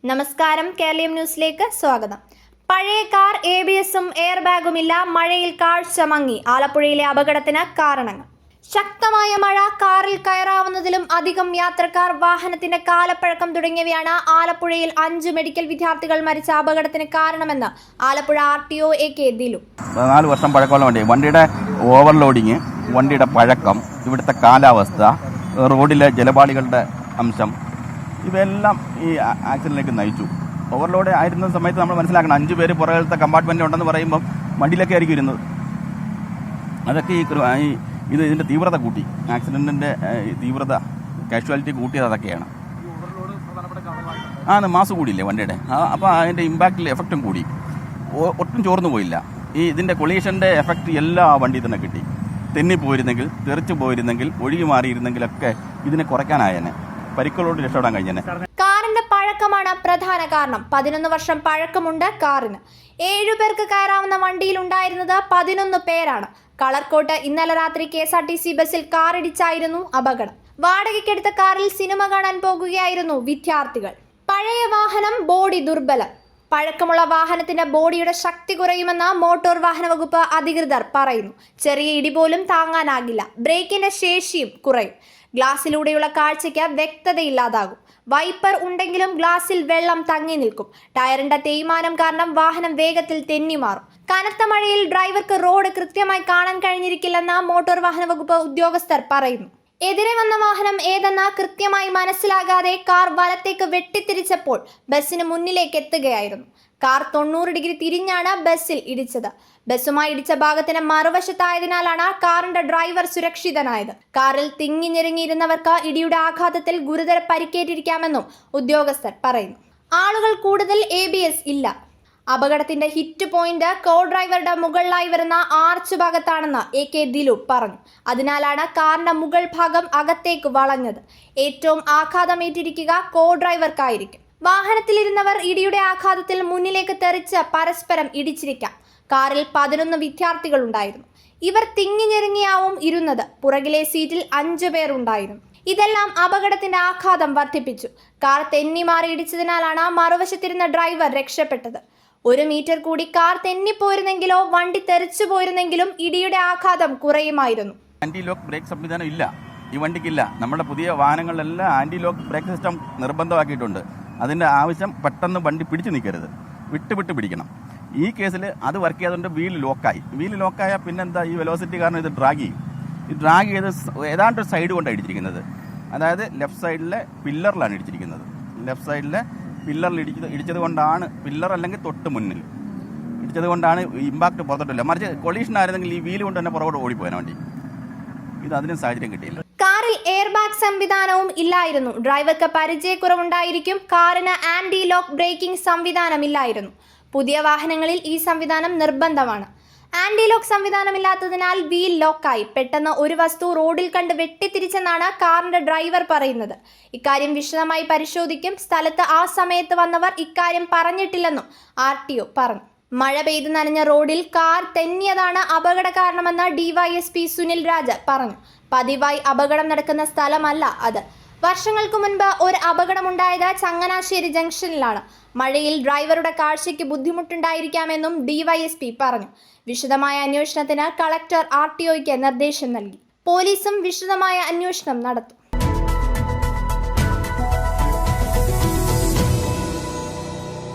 നമസ്കാരം, കേരളീയം ന്യൂസിലേക്ക് സ്വാഗതം. പഴയ കാർ ABS-ഉം എയർ ബാഗുമില്ല, മഴയിൽ കാഴ്ച മങ്ങി. ആലപ്പുഴയിലെ അപകടത്തിന് കാരണങ്ങൾ. ശക്തമായ മഴ, കാറിൽ കയറാവുന്നതിലും അധികം യാത്രക്കാർ, വാഹനത്തിന്റെ കാലപ്പഴക്കം തുടങ്ങിയവയാണ് ആലപ്പുഴയിൽ 5 മെഡിക്കൽ വിദ്യാർത്ഥികൾ മരിച്ച അപകടത്തിന് കാരണമെന്ന് ആലപ്പുഴ RTO AK ദിലു. 4 വർഷം പഴക്കമുള്ള വണ്ടി, വണ്ടിയുടെ ഓവർലോഡിങ്, വണ്ടിയുടെ പഴക്കം, ഇവിടുത്തെ കാലാവസ്ഥ, റോഡിലെ ജലപാളികളുടെ അംശം, ഇവയെല്ലാം ഈ ആക്സിഡന്റിലേക്ക് നയിച്ചു. ഓവർലോഡ് ആയിരുന്ന സമയത്ത് നമ്മൾ മനസ്സിലാക്കണം, 5 പേര് പുറകിലത്തെ കമ്പാർട്ട്മെന്റ് ഉണ്ടെന്ന് പറയുമ്പം വണ്ടിയിലൊക്കെ ആയിരിക്കും ഇരുന്നത്. അതൊക്കെ ഇതിന്റെ തീവ്രത കൂട്ടി, ആക്സിഡന്റിന്റെ തീവ്രത, കാഷ്വാലിറ്റി കൂട്ടിയത് അതൊക്കെയാണ്. മാസ് കൂടിയില്ലേ വണ്ടിയുടെ, അപ്പോൾ അതിന്റെ ഇമ്പാക്റ്റിൽ എഫക്റ്റും കൂടി, ഒട്ടും ചോർന്നു പോയില്ല. ഇതിന്റെ കൊളീഷന്റെ എഫക്റ്റ് എല്ലാ വണ്ടിയിൽ തന്നെ കിട്ടി. തെന്നിപ്പോയിരുന്നെങ്കിൽ, തെറിച്ചു പോയിരുന്നെങ്കിൽ, ഒഴുകി മാറിയിരുന്നെങ്കിലൊക്കെ ഇതിനെ കുറയ്ക്കാനായേനെ, പരിക്കുകളോട് രക്ഷപ്പെടാൻ കഴിഞ്ഞേനെ. കാറിന്റെ പഴക്കമാണ് പ്രധാന കാരണം. 11 വർഷം പഴക്കമുണ്ട് കാറിന്. 7 പേർക്ക് കയറാവുന്ന വണ്ടിയിൽ ഉണ്ടായിരുന്നത് 11 പേരാണ്. കളർക്കോട്ട് ഇന്നലെ രാത്രി KSRTC ബസ്സിൽ കാറിടിച്ചായിരുന്നു അപകടം. വാടകയ്ക്കെടുത്ത കാറിൽ സിനിമ കാണാൻ പോകുകയായിരുന്നു വിദ്യാർത്ഥികൾ. പഴയ വാഹനം, ബോഡി ദുർബലം. പഴക്കമുള്ള വാഹനത്തിന്റെ ബോഡിയുടെ ശക്തി കുറയുമെന്ന് മോട്ടോർ വാഹന വകുപ്പ് അധികൃതർ പറയുന്നു. ചെറിയ ഇടി പോലും താങ്ങാനാകില്ല. ബ്രേക്കിന്റെ ശേഷിയും കുറയും. ഗ്ലാസിലൂടെയുള്ള കാഴ്ചയ്ക്ക് വ്യക്തതയില്ലാതാകും. വൈപ്പർ ഉണ്ടെങ്കിലും ഗ്ലാസിൽ വെള്ളം തങ്ങി നിൽക്കും. ടയറിന്റെ തേയ്മാനം കാരണം വാഹനം വേഗത്തിൽ തെന്നിമാറും. കനത്ത മഴയിൽ ഡ്രൈവർക്ക് റോഡ് കൃത്യമായി കാണാൻ കഴിഞ്ഞിരിക്കില്ലെന്ന് മോട്ടോർ വാഹന വകുപ്പ് ഉദ്യോഗസ്ഥർ പറയുന്നു. എതിരെ വന്ന വാഹനം ഏതെന്ന് കൃത്യമായി മനസ്സിലാകാതെ കാർ വലത്തേക്ക് വെട്ടിത്തിരിച്ചപ്പോൾ ബസ്സിന് മുന്നിലേക്ക് എത്തുകയായിരുന്നു. കാർ 90 ഡിഗ്രി തിരിഞ്ഞാണ് ബസ്സിൽ ഇടിച്ചത്. ബസ്സുമായി ഇടിച്ച ഭാഗത്തിന് മറുവശത്തായതിനാലാണ് കാറിന്റെ ഡ്രൈവർ സുരക്ഷിതനായത്. കാറിൽ തിങ്ങി ഞെരുങ്ങിയിരുന്നവർക്ക് ഇടിയുടെ ആഘാതത്തിൽ ഗുരുതര പരിക്കേറ്റിരിക്കാമെന്നും ഉദ്യോഗസ്ഥർ പറയുന്നു. ആളുകൾ കൂടുതൽ, ABS ഇല്ല. അപകടത്തിന്റെ ഹിറ്റ് പോയിന്റ് കോ ഡ്രൈവറുടെ മുകളിലായി വരുന്ന ആർച്ച് ഭാഗത്താണെന്ന് AK ദിലു പറഞ്ഞു. അതിനാലാണ് കാറിന്റെ മുകൾ ഭാഗം അകത്തേക്ക് വളഞ്ഞത്. ഏറ്റവും ആഘാതമേറ്റിരിക്കുക കോ ഡ്രൈവർക്കായിരിക്കും. വാഹനത്തിലിരുന്നവർ ഇടിയുടെ ആഘാതത്തിൽ മുന്നിലേക്ക് തെറിച്ച് പരസ്പരം ഇടിച്ചിരിക്കാം. കാറിൽ 11 വിദ്യാർത്ഥികൾ ഉണ്ടായിരുന്നു. ഇവർ തിങ്ങി ഞെരുങ്ങിയാവും ഇരുന്നത്. പുറകിലെ സീറ്റിൽ 5 പേർ ഉണ്ടായിരുന്നു. ഇതെല്ലാം അപകടത്തിന്റെ ആഘാതം വർദ്ധിപ്പിച്ചു. കാർ തെന്നിമാറി ഇടിച്ചതിനാലാണ് മറുവശത്തിരുന്ന ഡ്രൈവർ രക്ഷപ്പെട്ടത്. 1 മീറ്റർ കൂടി കാർ തെന്നിപ്പോയിരുന്നെങ്കിലോ, വണ്ടി തെറിച്ചു പോയിരുന്നെങ്കിലും ഇടിയുടെ ആഘാതം കുറയുമായിരുന്നു. ആന്റി ലോക്ക് ബ്രേക്ക് സംവിധാനം ഇല്ല, ഈ വണ്ടിക്കില്ല. നമ്മുടെ പുതിയ വാഹനങ്ങളിലെല്ലാം ആന്റി ലോക്ക് ബ്രേക്ക് സിസ്റ്റം നിർബന്ധമാക്കിയിട്ടുണ്ട്. അതിന്റെ ആവശ്യം പെട്ടെന്ന് വണ്ടി പിടിച്ചു നിൽക്കരുത്, വിട്ട് പിടിക്കണം. ഈ കേസിൽ അത് വർക്ക് ചെയ്തുകൊണ്ട് വീൽ ലോക്കായാൽ പിന്നെന്താ, ഈ വെലോസിറ്റി കാരണം ഇത് ഡ്രാഗ് ചെയ്ത് ഏതാണ്ട് ഒരു സൈഡ് കൊണ്ടാണ് ഇടിച്ചിരിക്കുന്നത്. അതായത് ലെഫ്റ്റ് സൈഡിലെ പില്ലറിലാണ് ഇടിച്ചിരിക്കുന്നത്. ലെഫ്റ്റ് സൈഡിലെ പില്ലറിൽ ഇടിച്ചത് കൊണ്ടാണ്, പില്ലർ അല്ലെങ്കിൽ തൊട്ട് മുന്നിൽ ഇടിച്ചത് കൊണ്ടാണ് ഇമ്പാക്ട് പുറത്തോട്ടില്ല. മറിച്ച് കൊളീഷൻ ആയിരുന്നെങ്കിൽ ഈ വീല് കൊണ്ട് തന്നെ പുറകോട്ട് ഓടിപ്പോയാൻ വേണ്ടി. ഇത് അതിനും സാഹചര്യം കിട്ടിയില്ല. കാറിൽ എയർ ബാഗ് സംവിധാനവും ഇല്ലായിരുന്നു. ഡ്രൈവർക്ക് പരിചയക്കുറവുണ്ടായിരിക്കും. കാറിന് ആന്റി ലോക്ക് ബ്രേക്കിംഗ് സംവിധാനം ഇല്ലായിരുന്നു. പുതിയ വാഹനങ്ങളിൽ ഈ സംവിധാനം നിർബന്ധമാണ്. ആന്റി ലോക്ക് സംവിധാനമില്ലാത്തതിനാൽ വീൽ ലോക്കായി. പെട്ടെന്ന് ഒരു വസ്തു റോഡിൽ കണ്ട് വെട്ടിത്തിരിച്ചെന്നാണ് കാറിന്റെ ഡ്രൈവർ പറയുന്നത്. ഇക്കാര്യം വിശദമായി പരിശോധിക്കും. സ്ഥലത്ത് ആ സമയത്ത് വന്നവർ ഇക്കാര്യം പറഞ്ഞിട്ടില്ലെന്നും RTO പറഞ്ഞു. മഴ പെയ്ത് നനഞ്ഞ റോഡിൽ കാർ തെന്നിയതാണ് അപകട കാരണമെന്ന് DYSP സുനിൽ രാജ് പറഞ്ഞു. പതിവായി അപകടം നടക്കുന്ന സ്ഥലമല്ല അത്. വർഷങ്ങൾക്ക് മുൻപ് ഒരു അപകടമുണ്ടായത് ചങ്ങനാശ്ശേരി ജംഗ്ഷനിലാണ്. മഴയിൽ ഡ്രൈവറുടെ കാഴ്ചയ്ക്ക് ബുദ്ധിമുട്ടുണ്ടായിരിക്കാമെന്നും DYSP പറഞ്ഞു. വിശദമായ അന്വേഷണത്തിന് കളക്ടർ RTOയ്ക്ക് നിർദ്ദേശം നൽകി. പോലീസും വിശദമായ അന്വേഷണം നടത്തും.